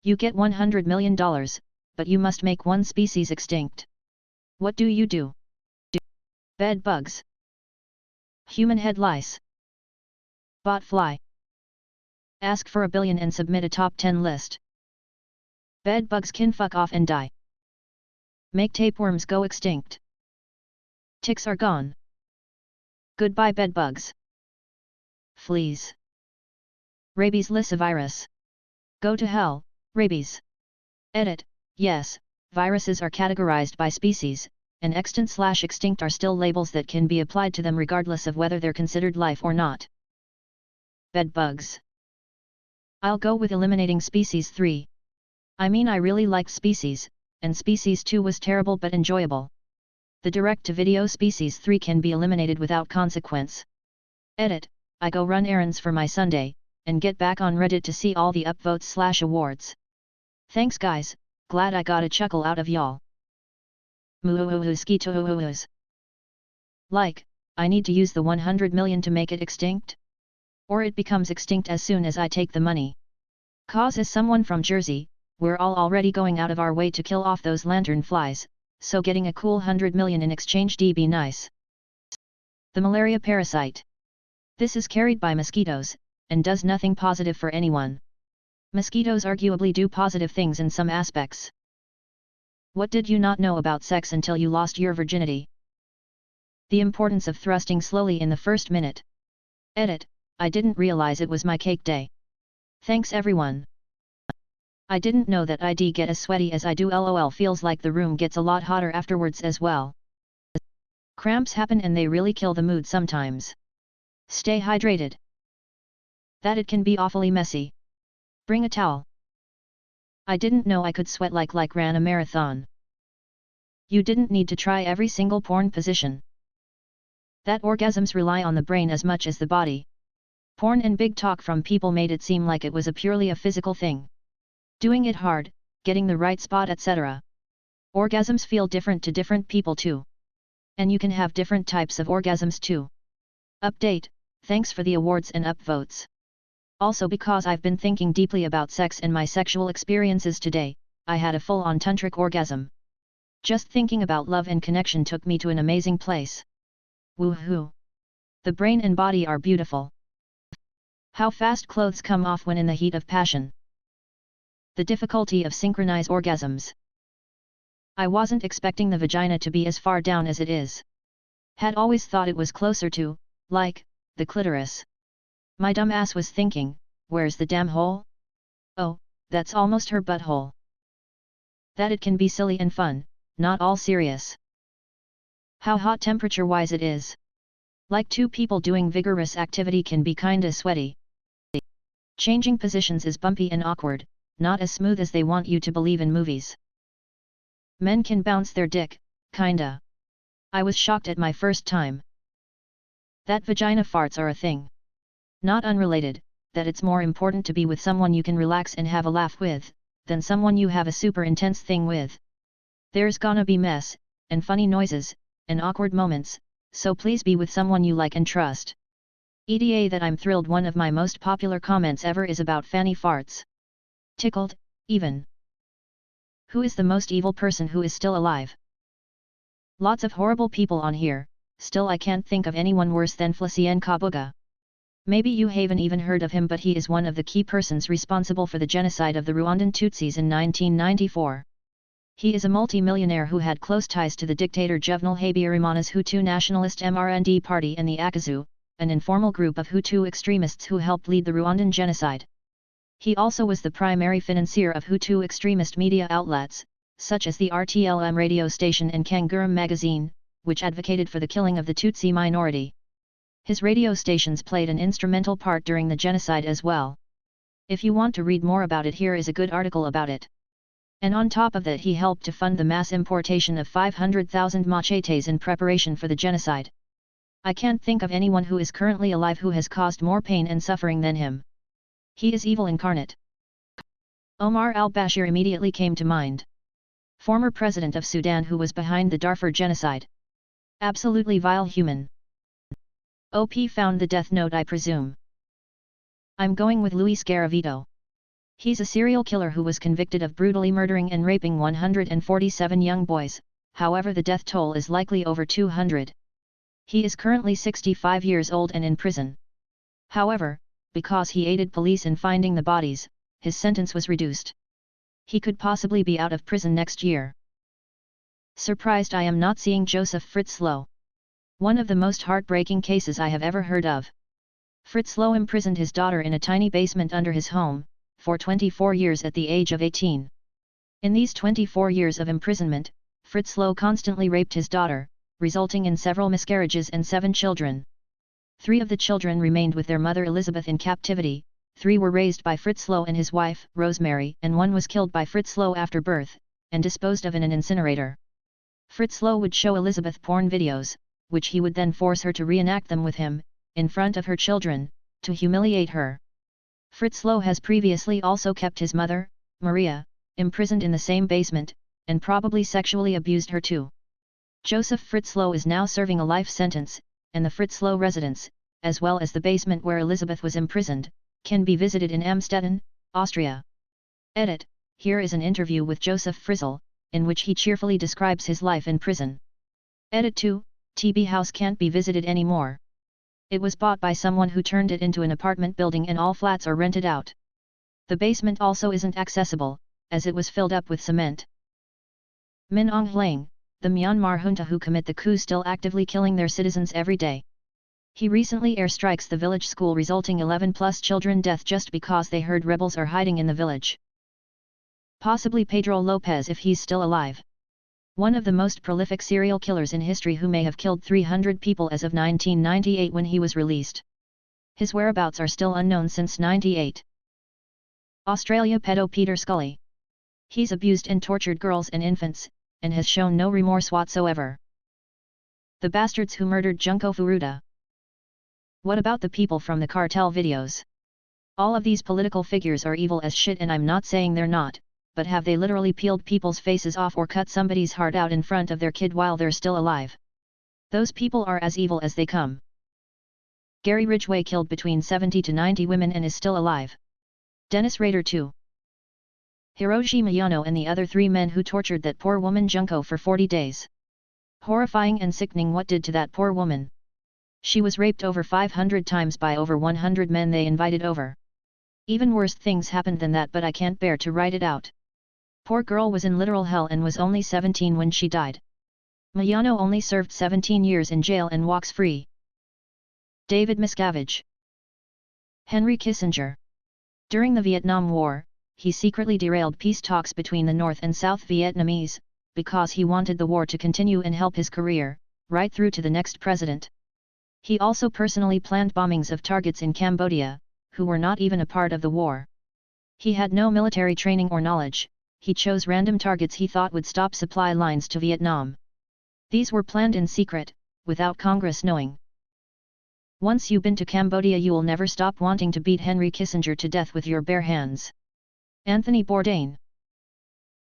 You get $100 million, but you must make one species extinct. What do you do? Bed bugs. Human head lice. Bot fly. Ask for $1 billion and submit a top 10 list. Bed bugs can fuck off and die. Make tapeworms go extinct. Ticks are gone. Goodbye bed bugs. Fleas. Rabies lyssavirus. Go to hell, rabies. Edit, yes, viruses are categorized by species, and extant/extinct are still labels that can be applied to them regardless of whether they're considered life or not. Bed bugs. I'll go with eliminating species 3. I mean I really liked species, and species 2 was terrible but enjoyable. The direct-to-video species 3 can be eliminated without consequence. Edit, I go run errands for my Sunday, and get back on Reddit to see all the upvotes/awards. Thanks guys, glad I got a chuckle out of y'all. Muhuhuhuskitohuhuhus. Like, I need to use the 100 million to make it extinct? Or it becomes extinct as soon as I take the money. Cause as someone from Jersey, we're all already going out of our way to kill off those lantern flies, so getting a cool 100 million in exchange d be nice. The malaria parasite. This is carried by mosquitoes, and does nothing positive for anyone. Mosquitoes arguably do positive things in some aspects. What did you not know about sex until you lost your virginity? The importance of thrusting slowly in the first minute. Edit, I didn't realize it was my cake day. Thanks everyone. I didn't know that I'd get as sweaty as I do, lol. Feels like the room gets a lot hotter afterwards as well. Cramps happen and they really kill the mood sometimes. Stay hydrated. That it can be awfully messy. Bring a towel. I didn't know I could sweat like ran a marathon. You didn't need to try every single porn position. That orgasms rely on the brain as much as the body. Porn and big talk from people made it seem like it was purely a physical thing. Doing it hard, getting the right spot, etc. Orgasms feel different to different people too. And you can have different types of orgasms too. Update, thanks for the awards and upvotes. Also because I've been thinking deeply about sex and my sexual experiences today, I had a full-on tantric orgasm. Just thinking about love and connection took me to an amazing place. Woohoo! The brain and body are beautiful. How fast clothes come off when in the heat of passion. The difficulty of synchronized orgasms. I wasn't expecting the vagina to be as far down as it is. Had always thought it was closer to, like, the clitoris. My dumb ass was thinking, where's the damn hole? Oh, that's almost her butthole. That it can be silly and fun, not all serious. How hot temperature-wise it is. Like two people doing vigorous activity can be kinda sweaty. Changing positions is bumpy and awkward, not as smooth as they want you to believe in movies. Men can bounce their dick, kinda. I was shocked at my first time. That vagina farts are a thing. Not unrelated, that it's more important to be with someone you can relax and have a laugh with, than someone you have a super intense thing with. There's gonna be mess, and funny noises, and awkward moments, so please be with someone you like and trust. EDA that I'm thrilled one of my most popular comments ever is about fanny farts. Tickled, even. Who is the most evil person who is still alive? Lots of horrible people on here, still I can't think of anyone worse than Félicien Kabuga. Maybe you haven't even heard of him, but he is one of the key persons responsible for the genocide of the Rwandan Tutsis in 1994. He is a multi-millionaire who had close ties to the dictator Juvenal Habyarimana's Hutu nationalist MRND party and the Akazu, an informal group of Hutu extremists who helped lead the Rwandan genocide. He also was the primary financier of Hutu extremist media outlets, such as the RTLM radio station and Kangurum magazine, which advocated for the killing of the Tutsi minority. His radio stations played an instrumental part during the genocide as well. If you want to read more about it, here is a good article about it. And on top of that, he helped to fund the mass importation of 500,000 machetes in preparation for the genocide. I can't think of anyone who is currently alive who has caused more pain and suffering than him. He is evil incarnate. Omar al-Bashir immediately came to mind. Former president of Sudan who was behind the Darfur genocide. Absolutely vile human. OP found the death note, I presume. I'm going with Luis Garavito. He's a serial killer who was convicted of brutally murdering and raping 147 young boys, however the death toll is likely over 200. He is currently 65 years old and in prison. However, because he aided police in finding the bodies, his sentence was reduced. He could possibly be out of prison next year. Surprised I am not seeing Joseph Fritzlow. One of the most heartbreaking cases I have ever heard of. Fritzlow imprisoned his daughter in a tiny basement under his home, for 24 years at the age of 18. In these 24 years of imprisonment, Fritzlow constantly raped his daughter, resulting in several miscarriages and 7 children. 3 of the children remained with their mother Elizabeth in captivity, 3 were raised by Fritzlow and his wife, Rosemary, and 1 was killed by Fritzlow after birth, and disposed of in an incinerator. Fritzlow would show Elizabeth porn videos, which he would then force her to reenact them with him, in front of her children, to humiliate her. Fritzlow has previously also kept his mother, Maria, imprisoned in the same basement, and probably sexually abused her too. Joseph Fritzlow is now serving a life sentence, and the Fritzlow residence, as well as the basement where Elizabeth was imprisoned, can be visited in Amstetten, Austria. Edit: here is an interview with Joseph Fritzl, in which he cheerfully describes his life in prison. Edit 2: TB house can't be visited anymore. It was bought by someone who turned it into an apartment building and all flats are rented out. The basement also isn't accessible, as it was filled up with cement. Min Aung Hlaing, the Myanmar junta who commit the coup, still actively killing their citizens every day. He recently airstrikes the village school, resulting 11+ children death just because they heard rebels are hiding in the village. Possibly Pedro Lopez if he's still alive. One of the most prolific serial killers in history who may have killed 300 people as of 1998 when he was released. His whereabouts are still unknown since '98. Australia pedo Peter Scully. He's abused and tortured girls and infants, and has shown no remorse whatsoever. The bastards who murdered Junko Furuta. What about the people from the cartel videos? All of these political figures are evil as shit, and I'm not saying they're not, but have they literally peeled people's faces off or cut somebody's heart out in front of their kid while they're still alive? Those people are as evil as they come. Gary Ridgway killed between 70 to 90 women and is still alive. Dennis Rader too. Hiroshi Miyano and the other 3 men who tortured that poor woman Junko for 40 days. Horrifying and sickening what did to that poor woman. She was raped over 500 times by over 100 men they invited over. Even worse things happened than that, but I can't bear to write it out. Poor girl was in literal hell and was only 17 when she died. Miyano only served 17 years in jail and walks free. David Miscavige. Henry Kissinger. During the Vietnam War, he secretly derailed peace talks between the North and South Vietnamese, because he wanted the war to continue and help his career, right through to the next president. He also personally planned bombings of targets in Cambodia, who were not even a part of the war. He had no military training or knowledge. He chose random targets he thought would stop supply lines to Vietnam. These were planned in secret, without Congress knowing. Once you've been to Cambodia, you'll never stop wanting to beat Henry Kissinger to death with your bare hands. Anthony Bourdain.